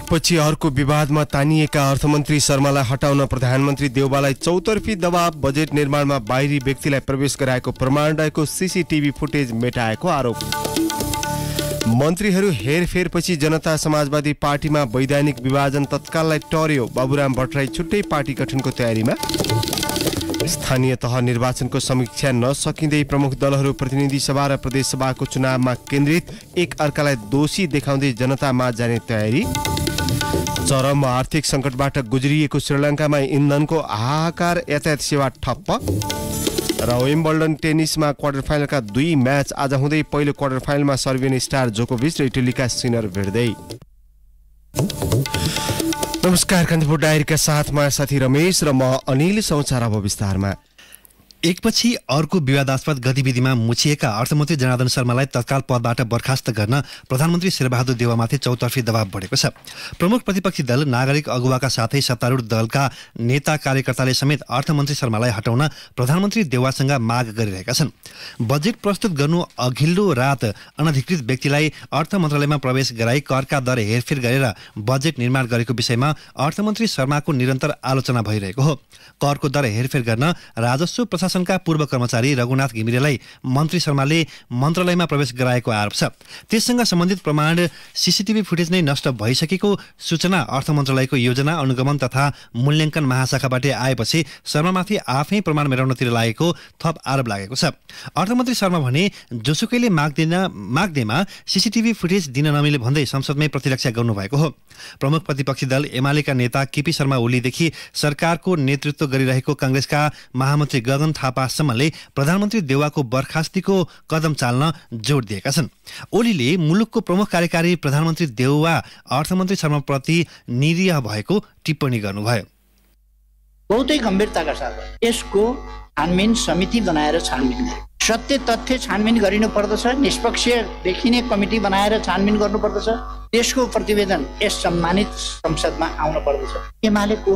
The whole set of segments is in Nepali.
एकपछि अर्को विवादमा तानिएका अर्थमन्त्री शर्मालाई हटाउन प्रधानमन्त्री देउवालाई चौतर्फी दबाव, बजेट निर्माणमा बाहिरी व्यक्तिलाई प्रवेश गराएको प्रमाण रहेको सीसीटीभी फुटेज मेटाएको आरोप। मन्त्रीहरू हेरफेरपछि जनता समाजवादी पार्टीमा वैधानिक विभाजन तत्काललाई टर्यो, बाबुराम भट्टराई छुट्टै पार्टी गठनको तयारीमा। स्थानीय तह निर्वाचनको समीक्षा नसकिँदै प्रमुख दलहरू प्रतिनिधि सभा र प्रदेश सभाको चुनावमा केन्द्रित, एक अर्कालाई दोषी देखाउँदै जनतामा जाने तयारी। चरम आर्थिक सङ्कटबाट गुज्रिएको श्रीलङ्कामा इन्धनको हाहाकार, यातायात सेवा ठप्प। र विम्बल्डन टेनिसमा क्वार्टर फाइनलका 2 म्याच आज हुँदै पहिलो क्वार्टर फाइनलमा सर्बियन स्टार जोकोभिच र इटलीका सिनर भिड्दै। नमस्कार, कान्तिपुर डायरीका साथ म साथी रमेश र म अनिल। समाचार अब विस्तारमा। एकपछि अर्को विवादास्पद गतिविधिमा मुछिएका अर्थमन्त्री जनार्दन शर्मालाई तत्काल पदबाट बर्खास्त गर्न प्रधानमन्त्री शेरबहादुर देउवामाथि चौतर्फी दबाव बढेको छ। प्रमुख प्रतिपक्षी दल नागरिक अगुवाका साथै सत्तारूढ दलका नेता कार्यकर्ताले समेत अर्थमन्त्री शर्मालाई हटाउन प्रधानमन्त्री देउवासँग माग गरिरहेका छन्। बजेट प्रस्तुत गर्नु अघिल्लो रात अनधिकृत व्यक्तिलाई अर्थ मन्त्रालयमा प्रवेश गराई करका दर हेरफेर गरेर बजेट निर्माण गरेको विषयमा अर्थमन्त्री शर्माको निरन्तर आलोचना भइरहेको हो। करको दर हेरफेर गर्न राजस्व प्रशासनका पूर्व कर्मचारी रघुनाथ घिमिरेलाई मन्त्री शर्माले मन्त्रालयमा प्रवेश गराएको आरोप छ। त्यससँग सम्बन्धित प्रमाण सीसीटीभी फुटेज नै नष्ट भइसकेको सूचना अर्थ मन्त्रालयको योजना अनुगमन तथा मूल्याङ्कन महाशाखाबाट आएपछि शर्मामाथि आफै प्रमाण मेराउनतिर लागेको थप आरोप लागेको छ। अर्थमन्त्री शर्मा भने जोसुकैले माग्दैमा सीसीटीभी फुटेज दिन नमिले भन्दै संसदमै प्रतिरक्षा गर्नुभएको हो। प्रमुख प्रतिपक्षी दल एमालेका नेता केपी शर्मा ओलीदेखि सरकारको नेतृत्व गरिरहेको काङ्ग्रेसका महामन्त्री गगन थापासम्मले प्रधानमन्त्री देउवाको बर्खास्तीको कदम चाल्न जोड दिएका छन्। ओलीले मुलुकको प्रमुख कार्यकारी प्रधानमन्त्री देउवा अर्थमन्त्री शर्माप्रति निरीह भएको टिप्पणी गर्नुभयो। बहुतै गम्भीरताका साथ यसको छानबिन समिति बनाएर छानबिन गरे, सत्य तथ्य छानबिन गरिनु पर्दछ, निष्पक्ष देखिने कमिटी बनाएर छानबिन गर्नुपर्दछ। त्यसको प्रतिवेदन यस सम्मानित संसदमा आउन पर्दछ। एमाले को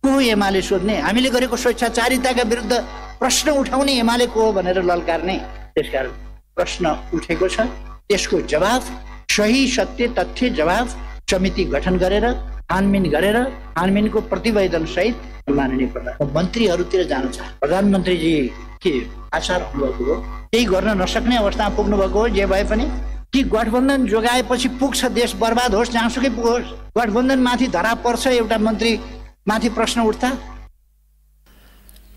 हो एमाले सोध्ने, हामीले गरेको स्वेच्छाचारिताका विरुद्ध प्रश्न उठाउने एमाले को हो भनेर ललकार्ने। त्यसकारण प्रश्न उठेको छ, त्यसको जवाफ सही सत्य तथ्य जवाफ समिति गठन गरेर छानबिन गरेर छानबिनको प्रतिवेदन सहित माननीय मन्त्रीहरूतिर जानु छ। प्रधानमन्त्रीजी के आचार हुनुभएको हो, केही गर्न नसक्ने अवस्थामा पुग्नु भएको हो। जे भए पनि कि गठबन्धन जोगाएपछि पुग्छ, देश बर्बाद होस् जहाँसुकै पुगोस्, गठबन्धन माथि धरा पर्छ एउटा मन्त्री माथि प्रश्न उठ्दा।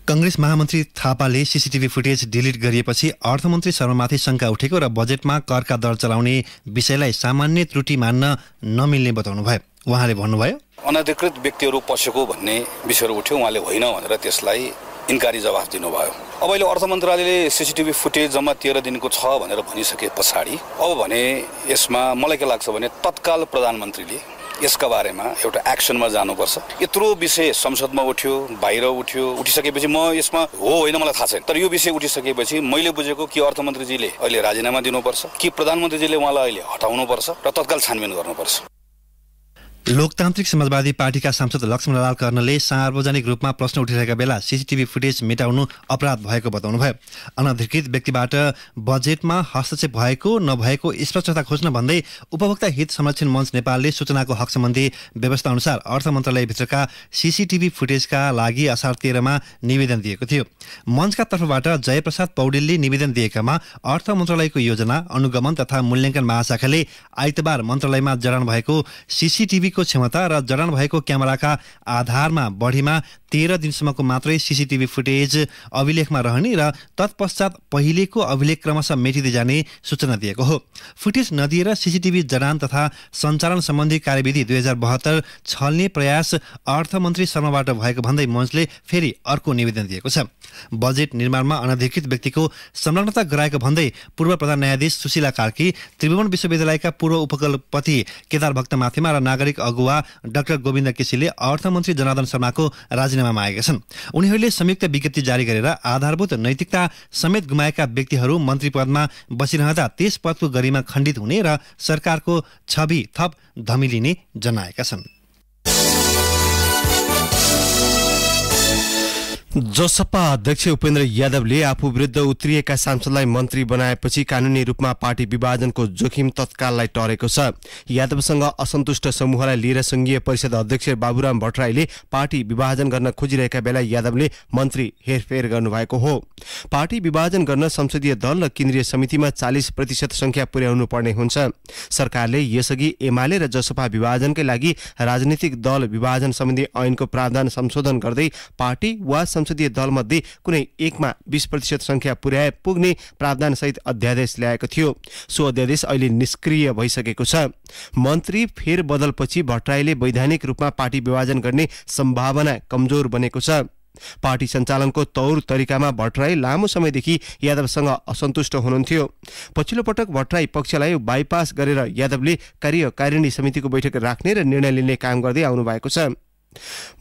कांग्रेस महामन्त्री थापाले सीसीटीभी फुटेज डिलिट गरिएपछि अर्थमन्त्री शर्मामाथि शंका उठेको र बजेटमा करका दर चलाउने विषयलाई सामान्य त्रुटि मान्न नमिल्ने बताउनुभयो। उहाँले भन्नुभयो, अनधिकृत व्यक्तिहरू पसेको भन्ने विषयहरू उठ्यो, उहाँले होइन भनेर त्यसलाई इन्कारी जवाफ दिनुभयो। अब अहिले अर्थ मन्त्रालयले सीसीटीभी फुटेज जम्मा 13 दिनको छ भनेर भनिसके पछाडि अब भने यसमा मलाई के लाग्छ भने तत्काल प्रधानमन्त्रीले यसका बारेमा एउटा एक्सनमा जानुपर्छ। यत्रो विषय संसदमा उठ्यो, बाहिर उठ्यो, उठिसकेपछि म यसमा हो होइन मलाई थाहा छैन, तर यो विषय उठिसकेपछि मैले बुझेको कि अर्थमन्त्रीजीले अहिले राजीनामा दिनुपर्छ कि प्रधानमन्त्रीजीले उहाँलाई अहिले हटाउनुपर्छ र तत्काल छानबिन गर्नुपर्छ। लोकतान्त्रिक समाजवादी पार्टीका सांसद लक्ष्मणलाल कर्णले सार्वजनिक रूपमा प्रश्न उठिरहेका बेला सीसीटीभी फुटेज मेटाउनु अपराध भएको बताउनुभयो। अनधिकृत व्यक्तिबाट बजेटमा हस्तक्षेप भएको नभएको स्पष्टता खोज्न भन्दै उपभोक्ता हित संरक्षण मञ्च नेपालले सूचनाको हक सम्बन्धी व्यवस्था अनुसार अर्थ मन्त्रालयभित्रका सीसीटीभी फुटेजका लागि असार 13 मा निवेदन दिएको थियो। मञ्चका तर्फबाट जयप्रसाद पौडेलले निवेदन दिएकामा अर्थ मन्त्रालयको योजना अनुगमन तथा मूल्याङ्कन महाशाखाले आइतबार मन्त्रालयमा जडान भएको सीसीटीभी को क्षमता र जडान भएको क्यामेराका आधारमा बढीमा 13 दिनसम्मको मात्रै सीसीटीभी फुटेज अभिलेखमा रहने र तत्पश्चात पहिलेको अभिलेख क्रमशः मेटिँदै जाने सूचना दिएको हो। फुटेज नदिएर सीसीटीभी जडान तथा सञ्चालन सम्बन्धी कार्यविधि 2072 छल्ने प्रयास अर्थमन्त्री शर्माबाट भएको भन्दै मञ्चले फेरि अर्को निवेदन दिएको छ। बजेट निर्माणमा अनधिकृत व्यक्तिको संलग्नता गराएको भन्दै पूर्व प्रधान न्यायाधीश सुशीला कार्की, त्रिभुवन विश्वविद्यालयका पूर्व उपकुलपति केदार भक्तमाथिमा र नागरिक अगुवा डाक्टर गोविन्द केसीले अर्थमन्त्री जनार्दन शर्माको राजीनामा मागेका छन्। उनीहरूले संयुक्त विज्ञप्ति जारी गरेर आधारभूत नैतिकता समेत गुमाएका व्यक्तिहरू मन्त्री पदमा बसिरहँदा त्यस पदको गरिमा खण्डित हुने र सरकारको छवि थप धमिलिने जनाएका छन्। जसपा अध्यक्ष उपेन्द्र यादवले आफू विरुद्ध उत्रिएका सांसदलाई मन्त्री बनाएपछि कानूनी रूपमा पार्टी विभाजनको जोखिम तत्काललाई टरेको छ। यादवसँग असन्तुष्ट समूहलाई लिएर संघीय परिषद अध्यक्ष बाबुराम भट्टराईले पार्टी विभाजन गर्न खोजिरहेका बेला यादवले मन्त्री हेरफेर गर्नुभएको हो। पार्टी विभाजन गर्न संसदीय दल र केन्द्रीय समितिमा 40% संख्या पुर्याउनु पर्ने हुन्छ। सरकारले यसअघि एमाले र जसपा विभाजनकै लागि राजनीतिक दल विभाजन सम्बन्धी ऐनको प्रावधान संशोधन गर्दै पार्टी वा संसदीय दलमध्ये कुनै एकमा 20% संख्या पुर्याए पुग्ने प्रावधानसहित अध्यादेश ल्याएको थियो। सो अध्यादेश अहिले निष्क्रिय भइसकेको छ। मन्त्री फेरबदलपछि भट्टराईले वैधानिक रूपमा पार्टी विभाजन गर्ने सम्भावना कमजोर बनेको छ। पार्टी सञ्चालनको तौर तरिकामा भट्टराई लामो समयदेखि यादवसँग असन्तुष्ट हुनुहुन्थ्यो। पछिल्लो पटक भट्टराई पक्षलाई बाइपास गरेर यादवले कार्यकारिणी समितिको बैठक राख्ने र निर्णय लिने काम गर्दै आउनु भएको छ।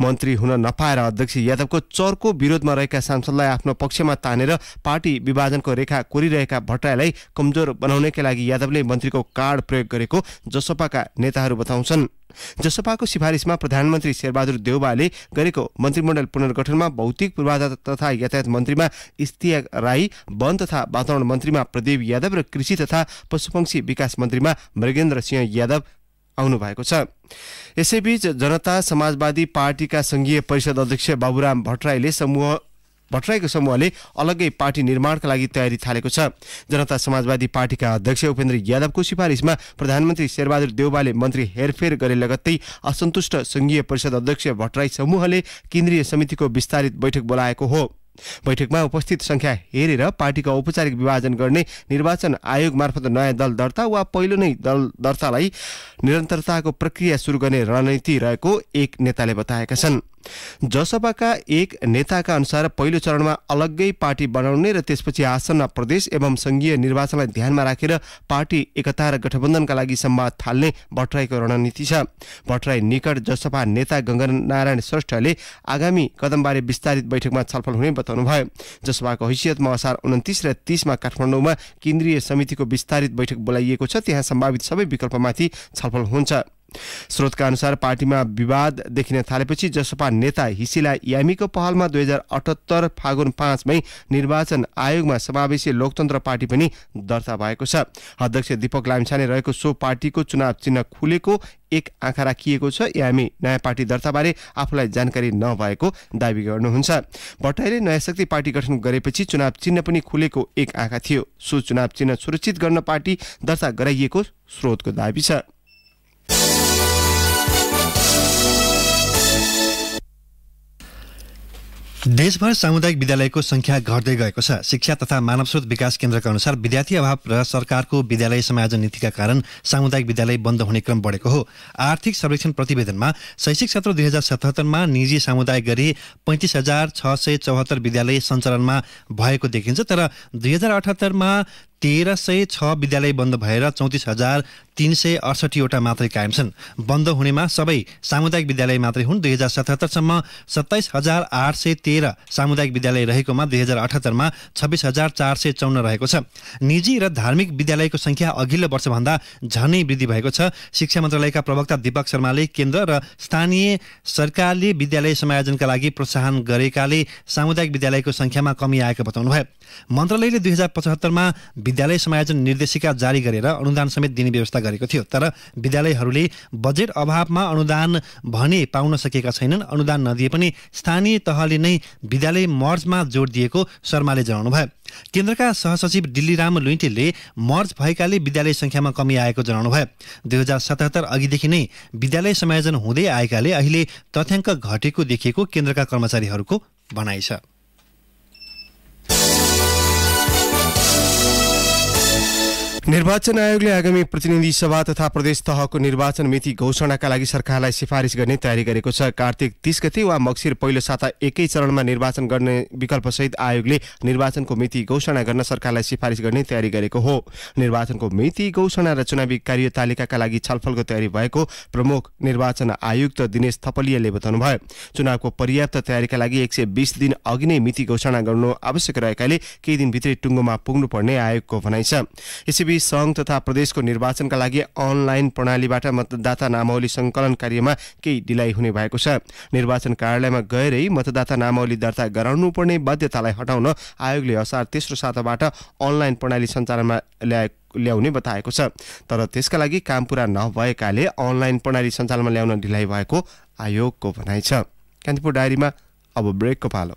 मन्त्री हुन नपाएर अध्यक्ष यादवको चर्को विरोधमा रहेका सांसदलाई आफ्नो पक्षमा तानेर पार्टी विभाजनको रेखा कोरिरहेका भट्टराईलाई कमजोर बनाउनका लागि यादवले मन्त्रीको कार्ड प्रयोग गरेको जसपाका नेताहरू बताउँछन्। जसपाको सिफारिसमा प्रधानमन्त्री शेरबहादुर देउवाले गरेको मन्त्रीमण्डल पुनर्गठनमा भौतिक पूर्वाधार तथा यातायात मन्त्रीमा इस्तियाक राई, वन तथा वातावरण मन्त्रीमा प्रदीप यादव र कृषि तथा पशुपक्षी विकास मन्त्रीमा मृगेन्द्र सिंह यादव आउनु भएको छ। यसैबीच जनता समाजवादी पार्टीका संघीय परिषद अध्यक्ष बाबुराम भट्टराईको समूहले अलग्गै पार्टी निर्माणका लागि तयारी थालेको छ। जनता समाजवादी पार्टीका अध्यक्ष उपेन्द्र यादवको सिफारिसमा प्रधानमन्त्री शेरबहादुर देउवाले मन्त्री हेरफेर गरे लगत्तै असन्तुष्ट संघीय परिषद अध्यक्ष भट्टराई समूहले केन्द्रीय समितिको विस्तारित बैठक बोलाएको हो। बैठकमा उपस्थित संख्या हेरेर पार्टीको औपचारिक विभाजन गर्ने निर्वाचन आयोग मार्फत नयाँ दल दर्ता वा पहिलो नै दल दर्तालाई निरन्तरताको प्रक्रिया सुरु गर्ने रणनीति रहेको एक नेताले बताएका छन्। जसपाका एक नेताका अनुसार पहिलो चरणमा अलग्गै पार्टी बनाउने र त्यसपछि आसन्न प्रदेश एवं संघीय निर्वाचनलाई ध्यानमा राखेर पार्टी एकता र गठबन्धनका लागि संवाद थाल्ने भट्टराईको रणनीति छ। भट्टराई निकट जसपा नेता गङ्गानारायण श्रेष्ठले आगामी कदमबारे विस्तारित बैठकमा छलफल हुने बताउनुभयो। जसपाको हैसियतमा असार 29 र 30 मा काठमाडौँमा केन्द्रीय समितिको विस्तारित बैठक बोलाइएको छ। त्यहाँ सम्भावित सबै विकल्पमाथि छलफल हुन्छ। स्रोतका अनुसार पार्टीमा विवाद देखिन थालेपछि जसपा नेता हिसिला यामीको पहलमा 2078 फागुन 5 मै निर्वाचन आयोगमा समावेशी लोकतन्त्र पार्टी पनि दर्ता भएको छ। अध्यक्ष दीपक लामिछाने रहेको सो पार्टीको चुनाव चिन्ह खुलेको एक आँखा राखिएको छ। यामी नयाँ पार्टी दर्ताबारे आफूलाई जानकारी नभएको दावी गर्नुहुन्छ। भट्टराईले नयाँ शक्ति पार्टी गठन गरेपछि चुनाव चिन्ह पनि खुलेको एक आँखा थियो। सो चुनाव चिन्ह सुरक्षित गर्न पार्टी दर्ता गराइएको स्रोतको दावी छ। देशभर सामुदायिक विद्यालयको संख्या घट्दै गएको छ। शिक्षा तथा मानव स्रोत विकास केन्द्रका अनुसार विद्यार्थी अभाव र सरकारको विद्यालय समायोजन नीतिका कारण सामुदायिक विद्यालय बन्द हुने क्रम बढेको हो। आर्थिक सर्वेक्षण प्रतिवेदनमा शैक्षिक सत्र 2077 मा निजी समुदाय गरी 35,674 विद्यालय सञ्चालनमा भएको देखिन्छ। तर 2078 मा 1306 विद्यालय बन्द भएर 34,368 वटा मात्रै कायम छन्। बन्द हुनेमा सबै सामुदायिक विद्यालय मात्रै हुन्। 2077 सम्म 27,813 सामुदायिक विद्यालय रहेकोमा 2078 मा 26,454 रहेको छ। निजी र धार्मिक विद्यालयको संख्या अघिल्लो वर्षभन्दा झनै वृद्धि भएको छ। शिक्षा मन्त्रालयका प्रवक्ता दीपक शर्माले केन्द्र र स्थानीय सरकारले विद्यालय समायोजनका लागि प्रोत्साहन गरेकाले सामुदायिक विद्यालयको संख्यामा कमी आएको बताउनुभयो। मन्त्रालयले 2075 मा विद्यालय समायोजन निर्देशिका जारी गरेर अनुदान समेत दिने व्यवस्था गरेको थियो। तर विद्यालयहरूले बजेट अभावमा अनुदान भने पाउन सकेका छैनन्। अनुदान नदिए पनि स्थानीय तहले नै विद्यालय मर्जमा जोड दिएको शर्माले जनाउनुभयो। केन्द्रका सहसचिव दिल्लीराम लुइटेलले मर्ज भएकाले विद्यालय संख्यामा कमी आएको जनाउनुभयो। 2077 अघिदेखि नै विद्यालय समायोजन हुँदै आएकाले अहिले तथ्याङ्क घटेको देखिएको केन्द्रका कर्मचारीहरूको भनाइ छ। निर्वाचन आयोगले आगामी प्रतिनिधि सभा तथा प्रदेश तहको निर्वाचन मिति घोषणाका लागि सरकारलाई सिफारिस गर्ने तयारी गरेको छ। कार्तिक 30 गते वा मक्सिर पहिलो साता एकै चरणमा निर्वाचन गर्ने विकल्पसहित आयोगले निर्वाचनको मिति घोषणा गर्न सरकारलाई सिफारिस गर्ने तयारी गरेको हो। निर्वाचनको मिति घोषणा र चुनावी कार्यतालिकाका लागि छलफलको तयारी भएको प्रमुख निर्वाचन आयुक्त दिनेश थपलियाले बताउनुभयो। चुनावको पर्याप्त तयारीका लागि 120 दिन अघि नै मिति घोषणा गर्नु आवश्यक रहेकाले केही दिनभित्रै टुङ्गोमा पुग्नुपर्ने आयोगको भनाइ छ। यसैबीच प्रभावी सङ्घ तथा प्रदेशको निर्वाचनका लागि अनलाइन प्रणालीबाट मतदाता नामावली सङ्कलन कार्यमा केही ढिलाइ हुने भएको छ। निर्वाचन कार्यालयमा गएरै मतदाता नामावली दर्ता गराउनुपर्ने बाध्यतालाई हटाउन आयोगले असार तेस्रो साताबाट अनलाइन प्रणाली सञ्चालनमा ल्याउने बताएको छ। तर त्यसका लागि काम पूरा नभएकाले अनलाइन प्रणाली सञ्चालनमा ल्याउन ढिलाइ भएको आयोगको भनाइ छ। कान्तिपुर डायरीमा अब ब्रेकको पालो।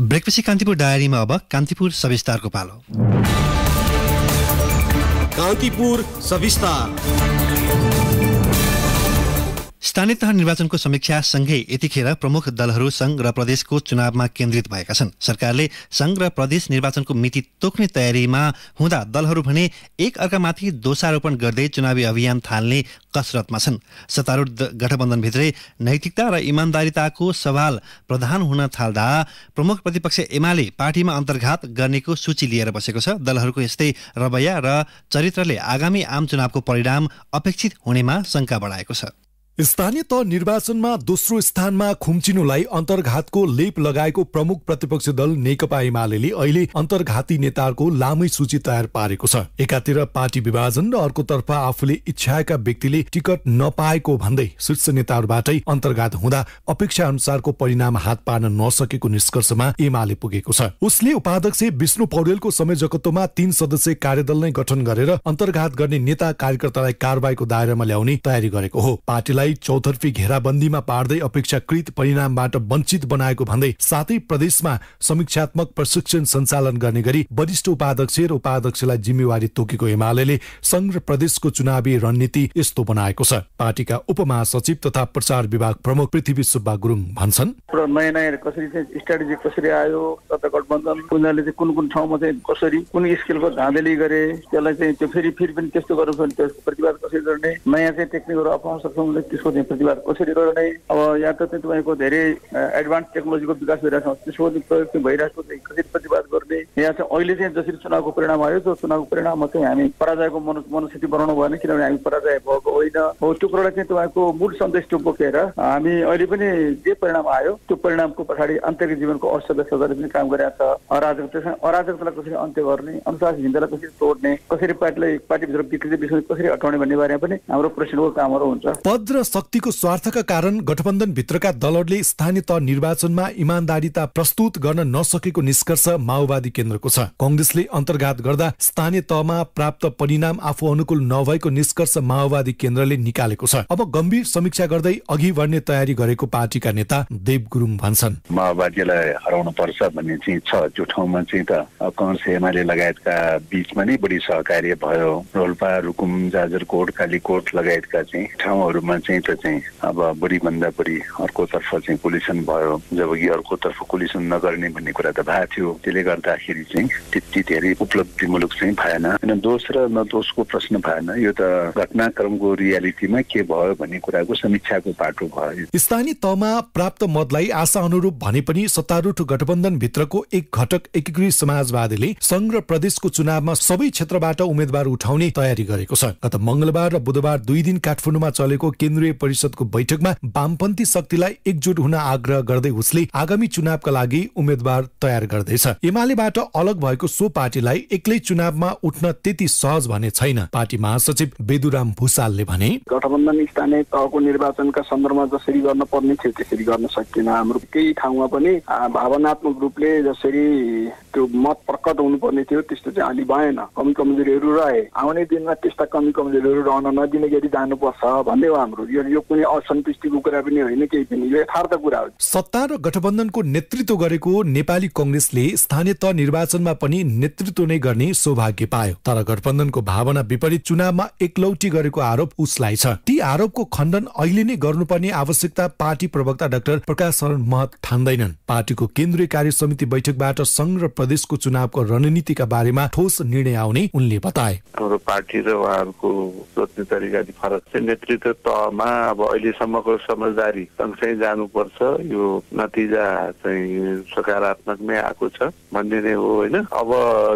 ब्रेकपछि कान्तिपुर डायरीमा अब कान्तिपुर सविस्तारको पालो। कान्तिपुर सविस्तार। स्थानीय तह निर्वाचनको समीक्षा सँगै यतिखेर प्रमुख दलहरू संघ र प्रदेशको चुनावमा केन्द्रित भएका छन्। सरकारले संघ र प्रदेश निर्वाचनको मिति तोक्ने तयारीमा हुँदा दलहरू भने एक अर्कामाथि दोषारोपण गर्दै चुनावी अभियान थाल्ने कसरतमा छन्। सत्तारूढ गठबन्धनभित्रै नैतिकता र इमान्दारिताको सवाल प्रधान हुन थाल्दा प्रमुख प्रतिपक्ष एमाले पार्टीमा अन्तर्घात गर्नेको सूची लिएर बसेको छ। दलहरूको यस्तै रवैया र चरित्रले आगामी आम चुनावको परिणाम अपेक्षित हुनेमा शङ्का बढाएको छ। स्थानीय तह निर्वाचनमा दोस्रो स्थानमा खुम्चिनुलाई अन्तर्घातको लेप लगाएको प्रमुख प्रतिपक्ष दल नेकपा एमाले अहिले अन्तर्घाती नेताहरूको लामै सूची तयार पारेको छ। एकातिर पार्टी विभाजन र अर्कोतर्फ आफूले इच्छाएका व्यक्तिले टिकट नपाएको भन्दै शीर्ष नेताहरूबाटै अन्तर्घात हुँदा अपेक्षा अनुसारको परिणाम हात पार्न नसकेको निष्कर्षमा एमाले पुगेको छ। उसले उपाध्यक्ष विष्णु पौडेलको संयोजकत्वमा 3 सदस्यीय कार्यदल नै गठन गरेर अन्तर्घात गर्ने नेता कार्यकर्तालाई कारबाहीको दायरामा ल्याउने तयारी गरेको हो। पार्टीलाई चौतर्फी घेराबन्दीमा पार्दै अपेक्षाकृत परिणामबाट वञ्चित बनाएको भन्दै साथै प्रदेशमा समीक्षात्मक प्रशिक्षण सञ्चालन गर्ने गरी वरिष्ठ उपाध्यक्ष र उपाध्यक्षलाई जिम्मेवारी तोकेको एमाले संघ र प्रदेशको चुनावी रणनीति यस्तो बनाएको छ। पार्टीका उपमहासचिव तथा प्रचार विभाग प्रमुख पृथ्वी सुब्बा गुरुङ भन्छन्, नयाँ नयाँ कसरी चाहिँ स्ट्राटेजी कसरी आयो, तथा गठबन्धन उनीहरूले चाहिँ कुन ठाउँमा चाहिँ कसरी कुन स्किलको धाँधली गरे, त्यसलाई चाहिँ त्यो फेरि पनि त्यस्तो गर्नु भने त्यसको प्रतिवाद कसरी गर्ने, नयाँ चाहिँ टेक्निकहरू अपाउन सक्छौँ त्यसको चाहिँ प्रतिवाद कसरी गर्ने। अब यहाँ त चाहिँ तपाईँको धेरै एडभान्स टेक्नोलोजीको विकास भइरहेको छ, त्यसको प्रयोग चाहिँ भइरहेको चाहिँ कसरी प्रतिवाद गर्ने। यहाँ चाहिँ अहिले चाहिँ जसरी चुनावको परिणाम आयो त्यो चुनावको परिणाममा चाहिँ हामी पराजयको मनस्थिति बनाउनु भएन, किनभने हामी पराजय भएको होइन हो। त्यो कुरालाई चाहिँ तपाईँको मूल सन्देश बोकेर हामी अहिले पनि जे परिणाम आयो त्यो परिणामको पछाडि आन्तरिक जीवनको अर्थव्यवस्था गरेर पनि काम गरिरहेको छ। अराजकतालाई कसरी अन्त्य गर्ने, अनुशासनहीनतालाई कसरी तोड्ने, कसरी पार्टीभित्र विकृति विसङ्गति कसरी हटाउने भन्ने बारेमा पनि हाम्रो प्रश्नको कामहरू हुन्छ। पद र शक्तिको स्वार्थका कारण गठबन्धन भित्रका दलहरूले स्थानीय तह निर्वाचनमा इमान्दारिता प्रस्तुत गर्न नसकेको निष्कर्ष माओवादी केन्द्रको छ। कांग्रेसले अन्तर्घात गर्दा स्थानीय तहमा प्राप्त परिणाम आफू अनुकूल नभएको निष्कर्ष माओवादी केन्द्रले निकालेको छ। अब गम्भीर समीक्षा गर्दै अघि बढ्ने तयारी गरेको पार्टीका नेता देव गुरुङ भन्छन्, माओवादीलाई हराउनु पर्छ भन्ने चाहिँ छ। त्यो ठाउँमा चाहिँ त कांग्रेस एमाले लगायतका बीचमा नै बढी सहकार्य भयो। रोल्पा, रुकुम, जाजरकोट, कालीकोट लगायतका चाहिँ ठाउँहरूमा चाहिँ अब बढी भन्दा बढी अर्कोतर्फ चाहिँ कोलिसन भयो, जबकि अर्कोतर्फ कोलिसन नगर्ने भन्ने कुरा त भएको थियो। त्यसले गर्दाखेरि चाहिँ त्यति धेरै उपलब्धिमूलक चाहिँ भएन। दोष र नदोषको प्रश्न भएन, यो त घटनाक्रमको रियालिटीमा के भयो भन्ने कुराको समीक्षाको पाटो भयो। स्थानीय तहमा प्राप्त मतलाई आशा अनुरूप भने पनि सत्तारूढ गठबन्धन भित्रको एक घटक एकीकृत समाजवादीले संघ र प्रदेशको चुनावमा सबै क्षेत्रबाट उम्मेद्वार उठाउने तयारी गरेको छ। गत मंगलबार र बुधबार 2 दिन काठमाडौँमा चलेको केन्द्रीय परिषदको बैठकमा वामपन्थी शक्तिलाई एकजुट हुन आग्रह गर्दै उसले आगामी चुनावका लागि उम्मेद्वार तयार गर्दैछ। एमालेबाट अलग भएको सो पार्टीलाई एक्लै चुनावमा उठ्न त्यति सहज भने छैन। पार्टी महासचिव बेदुराम भुसालले भने, गठबन्धन स्थानीय तहको निर्वाचनका सन्दर्भमा जसरी गर्न पर्ने थियो त्यसरी गर्न सकिएन। हाम्रो केही ठाउँमा पनि भावनात्मक रूपले जसरी त्यो मत प्रकट हुनुपर्ने थियो त्यस्तो चाहिँ अलि भएन। कमी कमजोरीहरू रहे। आउने दिनमा त्यस्ता कमी कमजोरीहरू रहन नदिने गरी जानुपर्छ भन्ने हो हाम्रो। यो कुनै असन्तुष्टिको कुरा पनि होइन, केही पनि, यो यथार्थ कुरा हो। सत्ता र गठबन्धनको नेतृत्व गरेको नेपाली कांग्रेसले स्थानीय तह निर्वाचनमा पनि नेतृत्व नै गर्ने सौभाग्य पायो। तर गठबन्धनको भावना विपरीत चुनावमा एकलौटी गरेको आरोप उसलाई छ। ती आरोपको खण्डन अहिले नै गर्नुपर्ने आवश्यकता पार्टी प्रवक्ता डाक्टर प्रकाश शरण महत ठान्दैनन्। पार्टीको केन्द्रीय कार्य समिति बैठकबाट संघ र प्रदेशको चुनावको रणनीतिका बारेमा ठोस निर्णय आउने उनले बताए। हाम्रो पार्टी र उहाँहरूको सोच्ने तरिका फरक छ। नेतृत्व तहमा अब अहिलेसम्मको समझदारी सँगसँगै जानुपर्छ, यो नतिजा चाहिँ सकारात्मक नै आएको छ भन्ने नै हो होइन। अब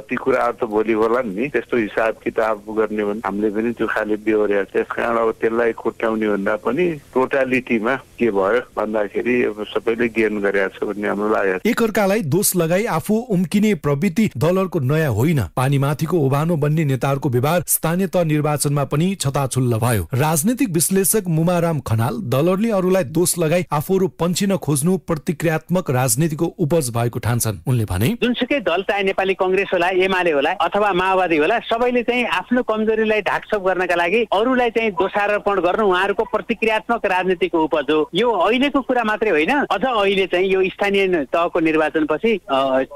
ती कुराहरू त भोलि होला नि, त्यस्तो हिसाब किताब गर्ने भने हामीले पनि त्यो खाले बेहोर्या। त्यस कारण अब त्यसलाई खुट्याउने भन्दा पनि टोटालिटीमा के भयो भन्दाखेरि अब सबैले गेन गरेको छ भन्ने हाम्रो लागेको छ। एकअर्कालाई दोष लगाई आफू फर्किने प्रवृत्ति दलहरूको नयाँ होइन। पानीमाथिको ओभानो बन्ने नेताहरूको व्यवहार स्थानीय तह निर्वाचनमा पनि छताछुल्ल भयो। राजनीतिक विश्लेषक मुमाराम खनाल दलहरूले अरूलाई दोष लगाई आफूहरू पन्छिन खोज्नु प्रतिक्रियात्मक राजनीतिको उपज भएको ठान्छन्। उनले भने जुनसुकै दल चाहे नेपाली कांग्रेस होला, एमाले होला अथवा माओवादी होला, सबैले चाहिँ आफ्नो कमजोरीलाई ढाकछोप गर्नका लागि अरूलाई चाहिँ दोषारोपण गर्नु उहाँहरूको प्रतिक्रियात्मक राजनीतिको उपज हो। यो अहिलेको कुरा मात्रै होइन, अझ अहिले चाहिँ यो स्थानीय तहको निर्वाचनपछि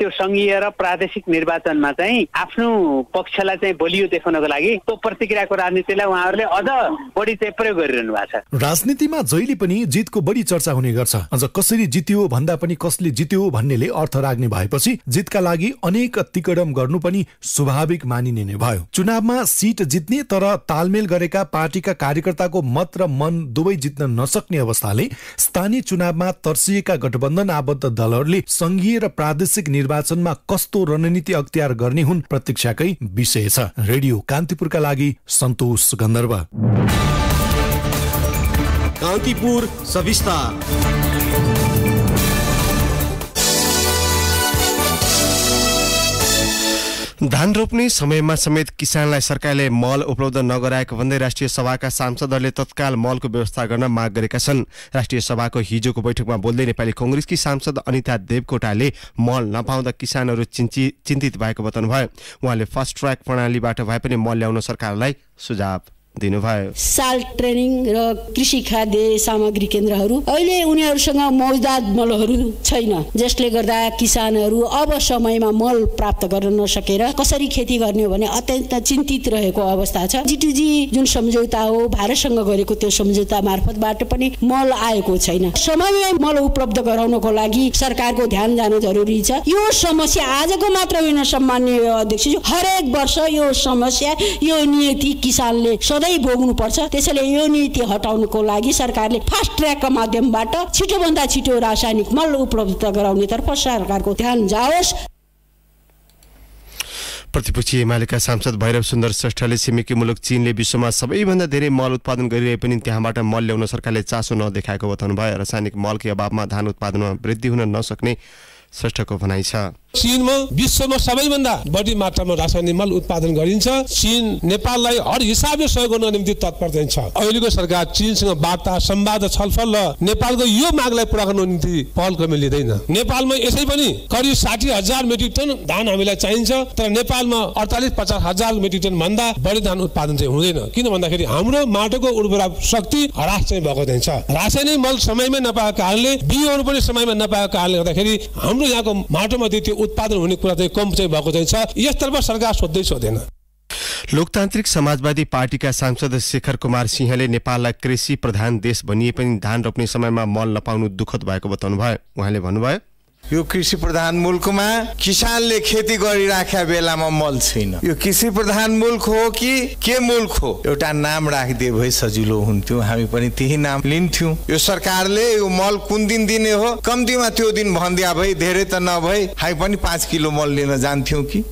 त्यो संघीय र प्रादेशिक निर्वाचनमा चाहिँ आफ्नो पक्षलाई चाहिँ बलियो देखाउनको लागि त्यो प्रतिक्रियाको राजनीतिलाई उहाँहरूले अझ बढी चाहिँ प्रयोग गरिरहनु भएको छ। राजनीतिमा जहिले पनि जितको बढी चर्चा हुने गर्छ। अझ कसरी जित्यो भन्दा पनि कसले जित्यो भन्नेले अर्थ राख्ने भएपछि जितका लागि अनेक तिकड़म गर्नु पनि स्वाभाविक मानिने नै भयो। चुनावमा सिट जित्ने तर तालमेल गरेका पार्टीका कार्यकर्ताको मत र मन दुवै जित्न नसक्ने अवस्थाले स्थानीय चुनावमा तर्सिएका गठबन्धन आबद्ध दलहरूले संघीय र प्रादेशिक निर्वाचनमा कस्तो रणनीति अख्तियार गर्ने हुन् प्रतीक्षाकै विषय छ। रेडियो कान्तिपुरका लागि सन्तोष गन्धर्व। कान्तिपुर सविस्तार। धान रोप्ने समयमा समेत किसानलाई सरकारले मल उपलब्ध नगराएको भन्दै राष्ट्रिय सभाका सांसदहरूले तत्काल मलको व्यवस्था गर्न माग गरेका छन्। राष्ट्रिय सभाको हिजोको बैठकमा बोल्दै नेपाली कांग्रेसकी सांसद अनिता देवकोटाले मल नपाउँदा किसानहरू चिन्तित भएको बताउनुभयो। उहाँले फास्ट ट्र्याक प्रणालीबाट भए पनि मल ल्याउन सरकारलाई सुझाव दिनुभयो। साल ट्रेनिङ र कृषि खाद्य सामग्री केन्द्रहरू अहिले उनीहरूसँग मौजदात मलहरू छैन, जसले गर्दा किसानहरू अब समयमा मल प्राप्त गर्न नसकेर कसरी खेती गर्ने भने अत्यन्त चिन्तित रहेको अवस्था छ। G2G जुन सम्झौता हो भारतसँग गरेको त्यो सम्झौता मार्फतबाट पनि मल आएको छैन। समयमै मल उपलब्ध गराउनको लागि सरकारको ध्यान जान जरुरी छ। यो समस्या आजको मात्र होइन सम्माननीय अध्यक्षज्यू, हरेक वर्ष यो समस्या यो नियति किसानले सधैँ भोग्नु पर्छ। त्यसैले यो नीति हटाउनको लागि सरकारले फास्ट ट्र्याकका माध्यमबाट छिटोभन्दा छिटो रासायनिक मल उपलब्ध गराउनेतर्फ सरकारको ध्यान जाओस्। प्रतिपक्षी एमालेका सांसद भैरव सुन्दर श्रेष्ठले छिमेकी मुलुक चीनले विश्वमा सबैभन्दा धेरै मल उत्पादन गरिरहे पनि त्यहाँबाट मल ल्याउन सरकारले चासो नदेखाएको बताउनु भयो। रासायनिक मलकै अभावमा धान उत्पादनमा वृद्धि हुन नसक्ने श्रेष्ठको भनाइ छ। चीनमा विश्वमा सबैभन्दा बढी मात्रामा रासायनिक मल उत्पादन गरिन्छ। चीन नेपाललाई हर हिसाबले सहयोग गर्न निम्ति तत्पर छ। अहिलेको सरकार चीनसँग वार्ता संवाद छलफल र नेपालको यो मागलाई पूरा गर्न निम्ति पहल कदमी लिँदैन। नेपालमा यसै पनि करिब 60,000 मेट्रिक टन धान हामीलाई चाहिन्छ, तर नेपालमा 48-50 हजार मेट्रिक टन भन्दा बढी धान उत्पादन चाहिँ हुँदैन। किन भन्दाखेरि हाम्रो माटोको उर्वरा शक्ति ह्रास चाहिँ भएको छ। रासायनिक मल समयमै नपाएको कारणले, बिउहरू पनि समयमा नपाएको कारणले गर्दाखेरि हाम्रो यहाँको माटोमा त्यो उत्पादन हुने कुरा चाहिँ कम चाहिँ भएको छ। यसतर्फ सरकार सोध्दै सोध्दैन। लोकतान्त्रिक समाजवादी पार्टीका सांसद शेखर कुमार सिंहले नेपाललाई कृषि प्रधान देश भनिए पनि धान रोप्ने समयमा मल नपाउनु दुःखद भएको बताउनुभयो। उहाँले भन्नुभयो, यो कृषि प्रधान मुल्कमा किसानले खेती गरिराखेका बेलामा मल छैन। यो कृषि प्रधान मुल्क हो कि के मुल्क हो? एउटा नाम राखिदिए भए सजिलो हुन्थ्यो, हामी पनि त्यही नाम लिन्थ्यौं। यो सरकारले यो मल कुन दिन दिने हो कम्तीमा त्यो दिन भन्दिया भए, धेरै त नभए हामी पनि 5 किलो मल लिन जान्थ्यौं कि।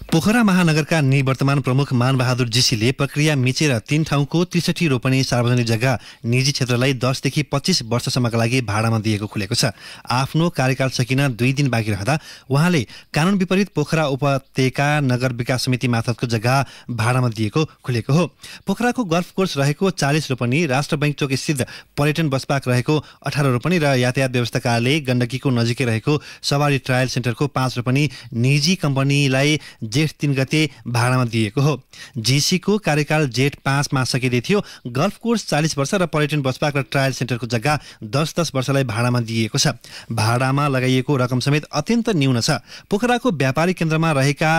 पोखरा महानगरका निवर्तमान प्रमुख मानबहादुर जीसीले प्रक्रिया मिचेर 3 ठाउँको 63 रोपनी सार्वजनिक जग्गा निजी क्षेत्रलाई 10 देखि 25 वर्षसम्मका लागि भाडामा दिएको खुलेको छ। आफ्नो कार्यकाल सकिन 2 दिन बाँकी रहँदा उहाँले कानुन विपरीत पोखरा उपत्यका नगर विकास समिति मार्फतको जग्गा भाडामा दिएको खुलेको हो। पोखराको गल्फ कोर्स रहेको 40 रोपनी, राष्ट्र बैंक चौक स्थित पर्यटन बस पार्क रहेको 18 रोपनी र यातायात व्यवस्था कार्यालय गण्डकीको नजिकै रहेको सवारी ट्रायल सेन्टरको 5 रोपनी निजी कम्पनीलाई जेठ 3 गते भाडामा दिएको हो। जीसीको कार्यकाल जेठ 5 मा सकिँदै थियो। गल्फ कोर्स 40 वर्ष र पर्यटन बस पार्क र ट्रायल सेन्टरको जग्गा 10-10 वर्षलाई भाडामा दिएको छ। भाडामा लगाइएको रकम समेत अत्यन्त न्यून छ। पोखराको व्यापारिक केन्द्रमा रहेका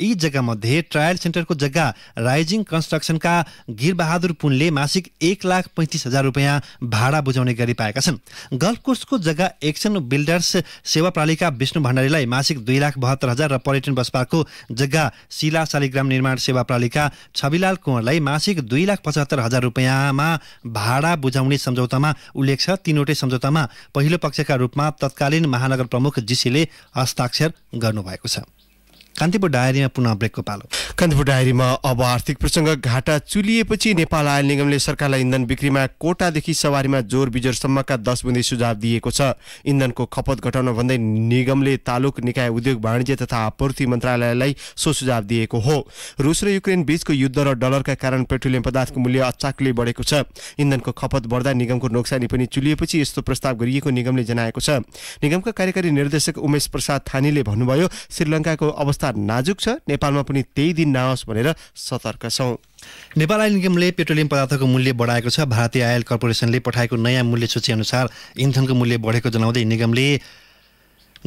यी जग्गामध्ये ट्रायल सेन्टरको जग्गा राइजिङ कन्स्ट्रक्सनका गिरबहादुर पुनले मासिक 1,35,000 रुपियाँ भाडा बुझाउने गरी पाएका छन्। गल्फ कोर्सको जग्गा एक्सन बिल्डर्स सेवा प्रणालीका विष्णु भण्डारीलाई मासिक 2,72,000 र पर्यटन बस पार्कको जग्गा शिला शालिग्राम निर्माण सेवा प्रणालीका छविलाल कुँवरलाई मासिक 2,75,000 रुपियाँमा भाडा बुझाउने सम्झौतामा उल्लेख छ। तीनवटै सम्झौतामा पहिलो पक्षका रूपमा तत्कालीन महानगर प्रमुख जीसीले हस्ताक्षर गर्नुभएको छ। कान्तिपुर डायरीमा पुनः ब्रेकको पालो। कान्तिपुर डायरीमा अब आर्थिक प्रसङ्ग। घाटा चुलिएपछि नेपाल आयल निगमले सरकारलाई इन्धन बिक्रीमा कोटादेखि सवारीमा जोर बिजोरसम्मका 10 बुँदे सुझाव दिएको छ। इन्धनको खपत घटाउन भन्दै निगमले तालुक निकाय, उद्योग वाणिज्य तथा आपूर्ति मन्त्रालयलाई सो सुझाव दिएको हो। रुस र युक्रेन बीचको युद्ध र डलरका कारण पेट्रोलियम पदार्थको मूल्य अचाकले बढेको छ। इन्धनको खपत बढ्दा निगमको नोक्सानी पनि चुलिएपछि यस्तो प्रस्ताव गरिएको निगमले जनाएको छ। निगमका कार्यकारी निर्देशक उमेश प्रसाद थानीले भन्नुभयो, श्रीलङ्काको अवस्था नाजुक छ, नेपालमा पनि त्यही दिन नआओस् भनेर सतर्क छौं। नेपाल आयल निगमले पेट्रोलियम पदार्थको मूल्य बढाएको छ। भारतीय आयल कर्पोरेसनले पठाएको नयाँ मूल्य सूची अनुसार इन्धनको मूल्य बढेको जनाउँदै निगमले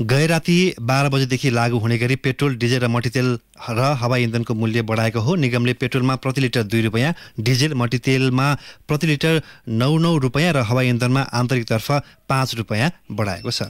गए राति 12 बजेदेखि लागू हुने गरी पेट्रोल, डिजेल र मट्टीतेल र हवाई इन्धनको मूल्य बढाएको हो। निगमले पेट्रोलमा प्रति लिटर 2 रुपैयाँ, डिजेल मट्टीतेलमा प्रति लिटर 9 रुपैयाँ र हवाई इन्धनमा आन्तरिकतर्फ 5 रुपैयाँ बढाएको छ।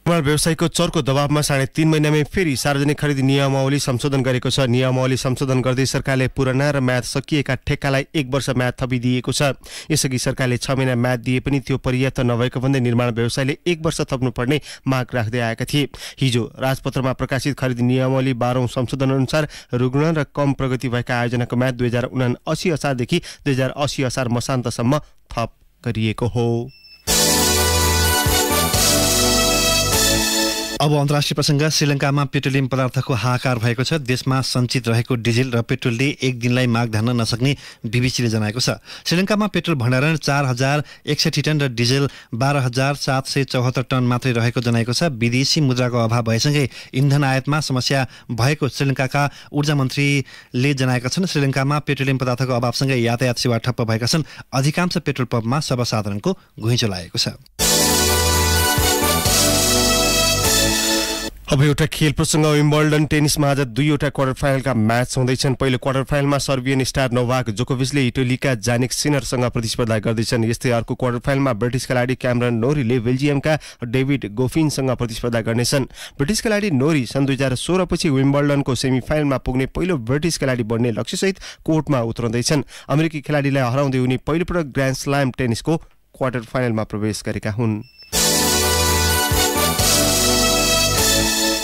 व्यवसायको चर्को दबावमा 3.5 महिनामै फेरि सार्वजनिक खरिद नियमावली संशोधन गरेको छ। नियमावली संशोधन गर्दै सरकारले पुराना र म्याद सकिएका ठेक्कालाई 1 वर्ष म्याद थपिदिएको छ। यसअघि सरकारले 6 महिना म्याद दिए पनि त्यो पर्याप्त नभएको भन्दै निर्माण व्यवसायले 1 वर्ष थप्नुपर्ने माग राख्दै आएका थिए। हिजो राजपत्रमा प्रकाशित खरिद नियमावली 12औं संशोधन अनुसार रुग्ण र कम प्रगति भएका आयोजनाको म्याद 2079 असारदेखि 2080 असार मसान्तसम्म थप गरिएको हो। अब अन्तर्राष्ट्रिय प्रसङ्ग। श्रीलङ्कामा पेट्रोलियम पदार्थको हाहाकार भएको छ। देशमा सञ्चित रहेको डिजेल र पेट्रोलले एक दिनलाई माग धान्न नसक्ने बीबीसीले जनाएको छ। श्रीलङ्कामा पेट्रोल भण्डारण 4061 टन र डिजेल 12774 टन मात्रै रहेको जनाएको छ। विदेशी मुद्राको अभाव भएसँगै इन्धन आयातमा समस्या भएको श्रीलङ्काका ऊर्जा मन्त्रीले जनाएका छन्। श्रीलङ्कामा पेट्रोलियम पदार्थको अभावसँगै यातायात सेवा ठप्प भएका छन्। अधिकांश पेट्रोल पम्पमा सर्वसाधारणको घुइँचो लागेको छ। अब एउटा खेल प्रसङ्ग। विम्बल्डन टेनिसमा आज 2वटा क्वार्टर फाइनलका म्याच हुँदैछन्। पहिलो क्वार्टर फाइनलमा सर्बियन स्टार नोभाक जोकोभिचले इटलीका जानिक सिनरसँग प्रतिस्पर्धा गर्दैछन्। यस्तै अर्को क्वार्टर फाइनलमा ब्रिटिस खेलाडी क्यामरन नोरीले बेल्जियमका डेभिड गोफिनसँग प्रतिस्पर्धा गर्नेछन्। ब्रिटिस खेलाडी नोरी सन् 2016 पछि विम्बल्डनको सेमिफाइनलमा पुग्ने पहिलो ब्रिटिस खेलाडी बन्ने लक्ष्यसहित कोर्टमा उत्रँदैछन्। अमेरिकी खेलाडीलाई हराउँदै उनी पहिलोपटक ग्रान्ड स्ल्याम टेनिसको क्वार्टर फाइनलमा प्रवेश गरेका हुन्।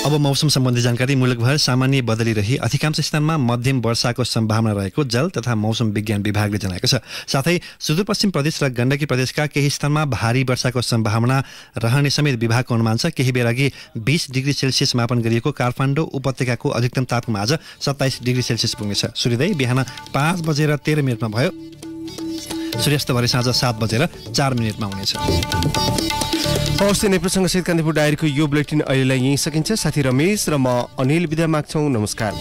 अब मौसम सम्बन्धी जानकारी। मुलुकभर सामान्य बदली रही अधिकांश स्थानमा मध्यम वर्षाको सम्भावना रहेको जल तथा मौसम विज्ञान विभागले जनाएको छ। साथै सुदूरपश्चिम प्रदेश र गण्डकी प्रदेशका केही स्थानमा भारी वर्षाको सम्भावना रहने समेत विभागको अनुमान छ। केही बेर अघि 20 डिग्री सेल्सियस मापन गरिएको काठमाडौँ उपत्यकाको अधिकतम तापक्रम आज 27 डिग्री सेल्सियस पुग्नेछ। सूर्योदय बिहान 5:13 भयो। सूर्यास्त भरे साँझ 7:04 हुनेछ। हवस्, नै प्रसङ्गसहित कान्तिपुर डायरीको यो बुलेटिन अहिलेलाई यहीँ सकिन्छ। साथी रमेश र म अनिल बिदा माग्छौँ। नमस्कार।